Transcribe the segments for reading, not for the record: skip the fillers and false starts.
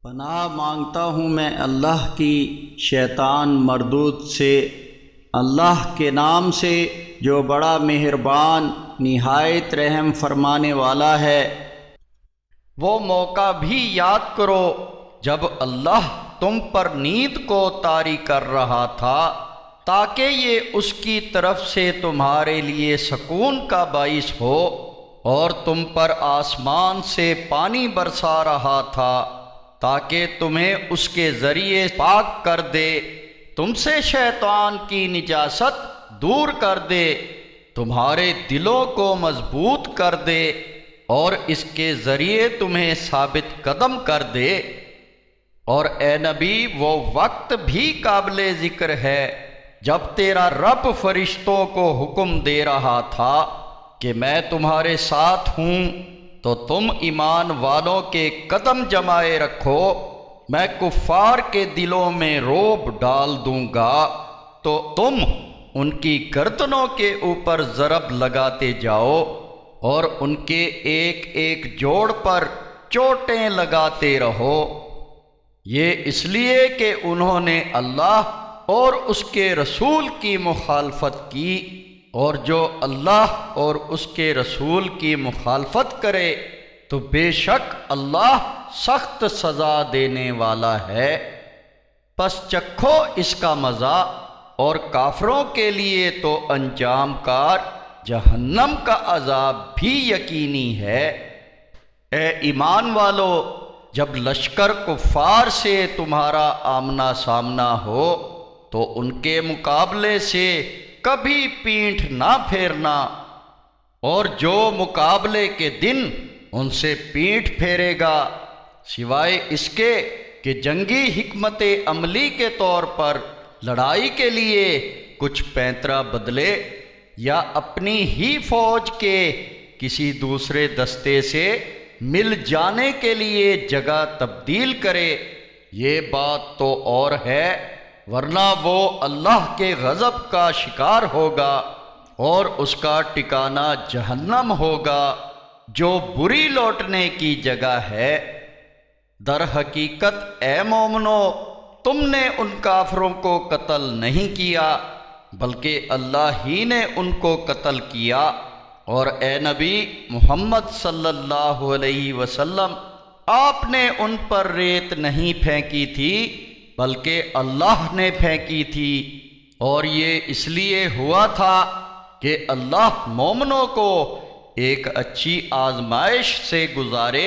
پناہ مانگتا ہوں میں اللہ کی شیطان مردود سے، اللہ کے نام سے جو بڑا مہربان نہایت رحم فرمانے والا ہے۔ وہ موقع بھی یاد کرو جب اللہ تم پر نیند کو طاری کر رہا تھا تاکہ یہ اس کی طرف سے تمہارے لیے سکون کا باعث ہو، اور تم پر آسمان سے پانی برسا رہا تھا تاکہ تمہیں اس کے ذریعے پاک کر دے، تم سے شیطان کی نجاست دور کر دے، تمہارے دلوں کو مضبوط کر دے اور اس کے ذریعے تمہیں ثابت قدم کر دے۔ اور اے نبی، وہ وقت بھی قابل ذکر ہے جب تیرا رب فرشتوں کو حکم دے رہا تھا کہ میں تمہارے ساتھ ہوں، تو تم ایمان والوں کے قدم جمائے رکھو، میں کفار کے دلوں میں رعب ڈال دوں گا تو تم ان کی گردنوں کے اوپر ضرب لگاتے جاؤ اور ان کے ایک ایک جوڑ پر چوٹیں لگاتے رہو۔ یہ اس لیے کہ انہوں نے اللہ اور اس کے رسول کی مخالفت کی، اور جو اللہ اور اس کے رسول کی مخالفت کرے تو بے شک اللہ سخت سزا دینے والا ہے۔ پس چکھو اس کا مزہ، اور کافروں کے لیے تو انجام کار جہنم کا عذاب بھی یقینی ہے۔ اے ایمان والو، جب لشکر کفار سے تمہارا آمنا سامنا ہو تو ان کے مقابلے سے کبھی پیٹھ نہ پھیرنا، اور جو مقابلے کے دن ان سے پیٹھ پھیرے گا سوائے اس کے کہ جنگی حکمت عملی کے طور پر لڑائی کے لیے کچھ پینترا بدلے یا اپنی ہی فوج کے کسی دوسرے دستے سے مل جانے کے لیے جگہ تبدیل کرے، یہ بات تو اور ہے، ورنہ وہ اللہ کے غضب کا شکار ہوگا اور اس کا ٹھکانہ جہنم ہوگا جو بری لوٹنے کی جگہ ہے۔ در حقیقت اے مومنو، تم نے ان کافروں کو قتل نہیں کیا بلکہ اللہ ہی نے ان کو قتل کیا، اور اے نبی محمد صلی اللہ علیہ وسلم، آپ نے ان پر ریت نہیں پھینکی تھی بلکہ اللہ نے پھینکی تھی، اور یہ اس لیے ہوا تھا کہ اللہ مومنوں کو ایک اچھی آزمائش سے گزارے،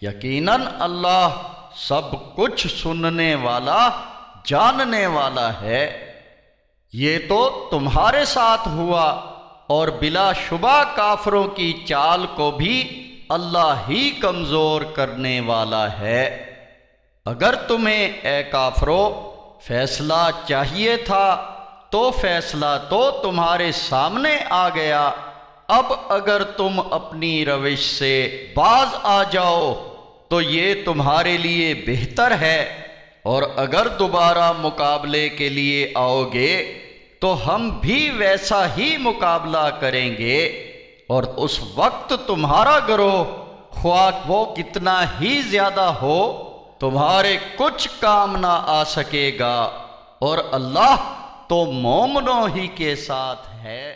یقیناً اللہ سب کچھ سننے والا جاننے والا ہے۔ یہ تو تمہارے ساتھ ہوا، اور بلا شبہ کافروں کی چال کو بھی اللہ ہی کمزور کرنے والا ہے۔ اگر تمہیں اے کافرو فیصلہ چاہیے تھا تو فیصلہ تو تمہارے سامنے آ گیا، اب اگر تم اپنی روش سے باز آ جاؤ تو یہ تمہارے لیے بہتر ہے، اور اگر دوبارہ مقابلے کے لیے آؤ گے تو ہم بھی ویسا ہی مقابلہ کریں گے، اور اس وقت تمہارا گروہ خواہ وہ کتنا ہی زیادہ ہو تمہارے کچھ کام نہ آ سکے گا، اور اللہ تو مومنوں ہی کے ساتھ ہے۔